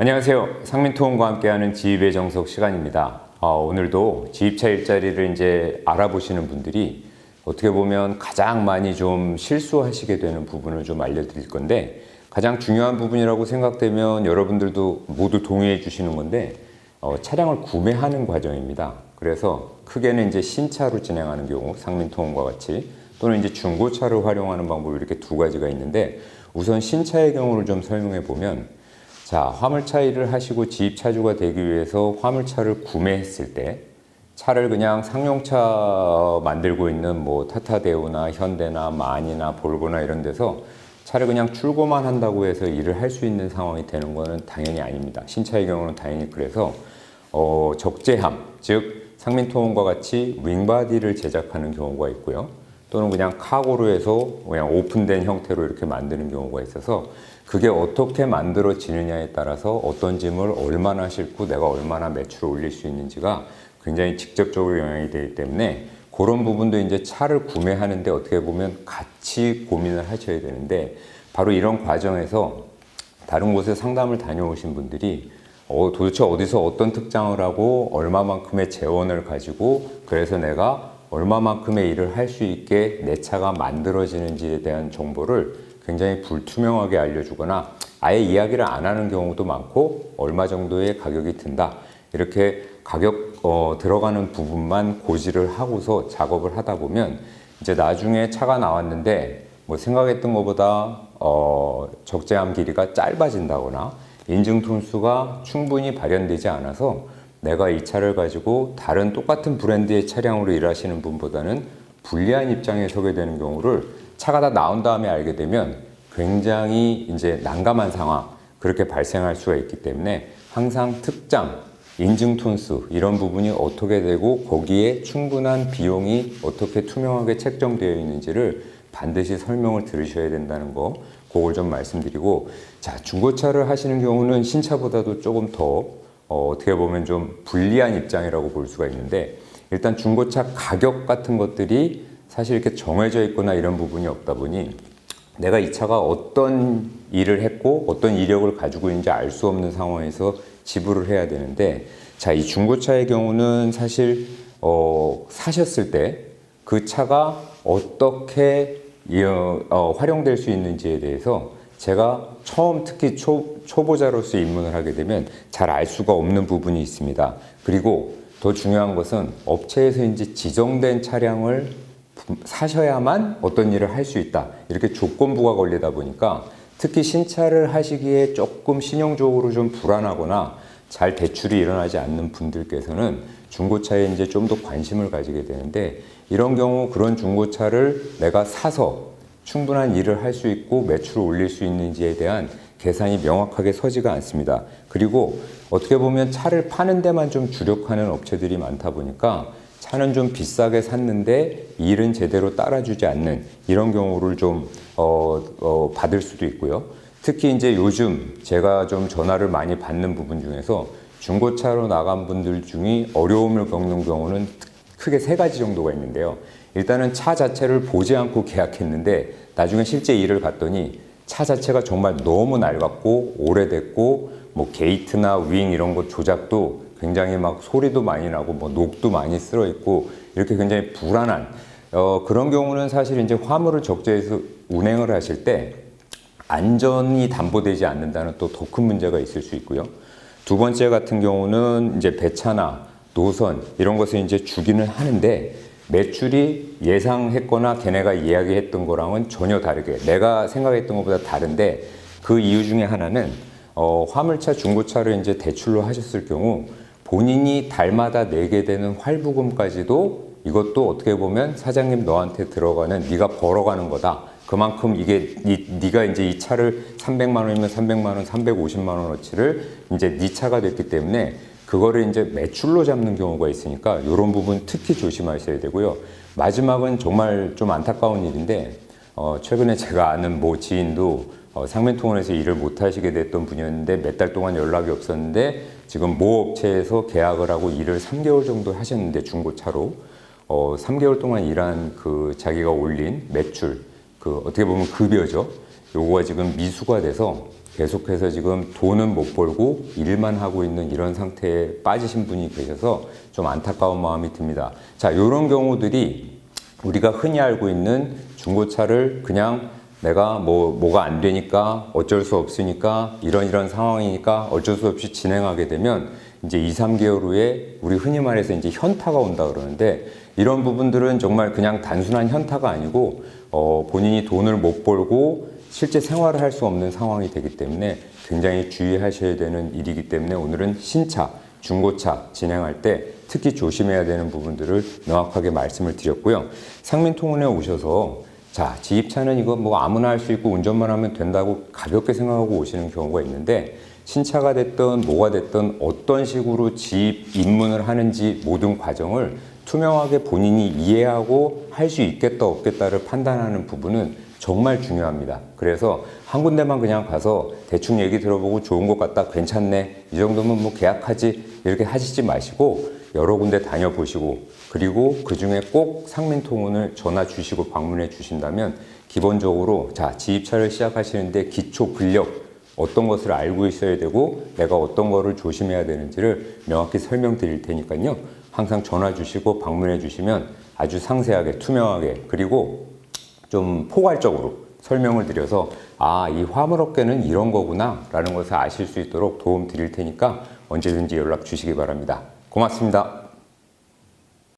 안녕하세요. 상민토론과 함께하는 지입의 정석 시간입니다. 오늘도 지입차 일자리를 이제 알아보시는 분들이 어떻게 보면 가장 많이 좀 실수하시게 되는 부분을 좀 알려드릴 건데, 가장 중요한 부분이라고 생각되면 여러분들도 모두 동의해 주시는 건데, 차량을 구매하는 과정입니다. 그래서 크게는 이제 신차로 진행하는 경우, 상민통원과 같이, 또는 이제 중고차를 활용하는 방법이 이렇게 두 가지가 있는데, 우선 신차의 경우를 좀 설명해 보면, 자, 화물차 일을 하시고 지입차주가 되기 위해서 화물차를 구매했을 때, 차를 그냥 상용차 만들고 있는 뭐 타타데오나 현대나 마니나 볼보나 이런 데서 차를 그냥 출고만 한다고 해서 일을 할 수 있는 상황이 되는 거는 당연히 아닙니다. 신차의 경우는 당연히 그래서 적재함, 즉 상민토원과 같이 윙바디를 제작하는 경우가 있고요. 또는 그냥 카고로 해서 그냥 오픈된 형태로 이렇게 만드는 경우가 있어서, 그게 어떻게 만들어지느냐에 따라서 어떤 짐을 얼마나 싣고 내가 얼마나 매출을 올릴 수 있는지가 굉장히 직접적으로 영향이 되기 때문에, 그런 부분도 이제 차를 구매하는데 어떻게 보면 같이 고민을 하셔야 되는데, 바로 이런 과정에서 다른 곳에 상담을 다녀오신 분들이 도대체 어디서 어떤 특장을 하고 얼마만큼의 재원을 가지고 그래서 내가 얼마만큼의 일을 할 수 있게 내 차가 만들어지는지에 대한 정보를 굉장히 불투명하게 알려주거나 아예 이야기를 안 하는 경우도 많고, 얼마 정도의 가격이 든다, 이렇게 가격 들어가는 부분만 고지를 하고서 작업을 하다 보면 이제 나중에 차가 나왔는데 뭐 생각했던 것보다 적재함 길이가 짧아진다거나 인증 톤수가 충분히 발현되지 않아서 내가 이 차를 가지고 다른 똑같은 브랜드의 차량으로 일하시는 분보다는 불리한 입장에 서게 되는 경우를 차가 다 나온 다음에 알게 되면 굉장히 이제 난감한 상황, 그렇게 발생할 수가 있기 때문에 항상 특장, 인증 톤수 이런 부분이 어떻게 되고 거기에 충분한 비용이 어떻게 투명하게 책정되어 있는지를 반드시 설명을 들으셔야 된다는 거, 그걸 좀 말씀드리고, 자, 중고차를 하시는 경우는 신차보다도 조금 더 어떻게 보면 좀 불리한 입장이라고 볼 수가 있는데, 일단 중고차 가격 같은 것들이 사실 이렇게 정해져 있거나 이런 부분이 없다 보니 내가 이 차가 어떤 일을 했고 어떤 이력을 가지고 있는지 알 수 없는 상황에서 지불을 해야 되는데, 자, 이 중고차의 경우는 사실 사셨을 때 그 차가 어떻게 활용될 수 있는지에 대해서 제가 처음 특히 초보자로서 입문을 하게 되면 잘 알 수가 없는 부분이 있습니다. 그리고 더 중요한 것은 업체에서 이제 지정된 차량을 사셔야만 어떤 일을 할 수 있다, 이렇게 조건부가 걸리다 보니까 특히 신차를 하시기에 조금 신용적으로 좀 불안하거나 잘 대출이 일어나지 않는 분들께서는 중고차에 이제 좀 더 관심을 가지게 되는데, 이런 경우 그런 중고차를 내가 사서 충분한 일을 할 수 있고 매출을 올릴 수 있는지에 대한 계산이 명확하게 서지가 않습니다. 그리고 어떻게 보면 차를 파는 데만 좀 주력하는 업체들이 많다 보니까 차는 좀 비싸게 샀는데 일은 제대로 따라주지 않는 이런 경우를 좀 받을 수도 있고요. 특히 이제 요즘 제가 좀 전화를 많이 받는 부분 중에서 중고차로 나간 분들 중에 어려움을 겪는 경우는 크게 세 가지 정도가 있는데요. 일단은 차 자체를 보지 않고 계약했는데 나중에 실제 일을 갔더니 차 자체가 정말 너무 낡았고 오래됐고, 뭐 게이트나 윙 이런 것 조작도 굉장히 막 소리도 많이 나고 뭐 녹도 많이 쓸어 있고, 이렇게 굉장히 불안한 그런 경우는 사실 이제 화물을 적재해서 운행을 하실 때 안전이 담보되지 않는다는 또 더 큰 문제가 있을 수 있고요. 두 번째 같은 경우는 이제 배차나 노선 이런 것을 이제 주기는 하는데 매출이 예상했거나 걔네가 이야기했던 거랑은 전혀 다르게, 내가 생각했던 것보다 다른데, 그 이유 중에 하나는 화물차, 중고차를 이제 대출로 하셨을 경우 본인이 달마다 내게 되는 할부금까지도 이것도 어떻게 보면 사장님 너한테 들어가는, 네가 벌어가는 거다. 그만큼 이게 네가 이제 이 차를 300만 원이면 300만 원, 350만 원어치를 이제 네 차가 됐기 때문에 그거를 이제 매출로 잡는 경우가 있으니까 이런 부분 특히 조심하셔야 되고요. 마지막은 정말 좀 안타까운 일인데, 최근에 제가 아는 모 지인도 상민통원에서 일을 못 하시게 됐던 분이었는데 몇 달 동안 연락이 없었는데 지금 모 업체에서 계약을 하고 일을 3개월 정도 하셨는데, 중고차로 3개월 동안 일한 그 자기가 올린 매출, 그 어떻게 보면 급여죠. 요거가 지금 미수가 돼서 계속해서 지금 돈은 못 벌고 일만 하고 있는 이런 상태에 빠지신 분이 계셔서 좀 안타까운 마음이 듭니다. 자, 이런 경우들이 우리가 흔히 알고 있는 중고차를 그냥 내가 뭐가 안 되니까 어쩔 수 없으니까 이런 상황이니까 어쩔 수 없이 진행하게 되면 이제 2, 3개월 후에 우리 흔히 말해서 이제 현타가 온다 그러는데, 이런 부분들은 정말 그냥 단순한 현타가 아니고 본인이 돈을 못 벌고 실제 생활을 할 수 없는 상황이 되기 때문에 굉장히 주의하셔야 되는 일이기 때문에 오늘은 신차, 중고차 진행할 때 특히 조심해야 되는 부분들을 명확하게 말씀을 드렸고요. 상민통운에 오셔서 자, 지입차는 이거 뭐 아무나 할 수 있고 운전만 하면 된다고 가볍게 생각하고 오시는 경우가 있는데, 신차가 됐든 뭐가 됐든 어떤 식으로 지입 입문을 하는지 모든 과정을 투명하게 본인이 이해하고 할 수 있겠다 없겠다를 판단하는 부분은 정말 중요합니다. 그래서 한 군데만 그냥 가서 대충 얘기 들어보고 좋은 것 같다, 괜찮네, 이 정도면 뭐 계약하지, 이렇게 하시지 마시고 여러 군데 다녀보시고, 그리고 그 중에 꼭 상민통운을 전화 주시고 방문해 주신다면 기본적으로 자, 지입차를 시작하시는데 기초 근력 어떤 것을 알고 있어야 되고 내가 어떤 거를 조심해야 되는지를 명확히 설명드릴 테니까요. 항상 전화 주시고 방문해 주시면 아주 상세하게 투명하게 그리고 좀 포괄적으로 설명을 드려서 아, 이 화물업계는 이런 거구나 라는 것을 아실 수 있도록 도움 드릴 테니까 언제든지 연락 주시기 바랍니다. 고맙습니다.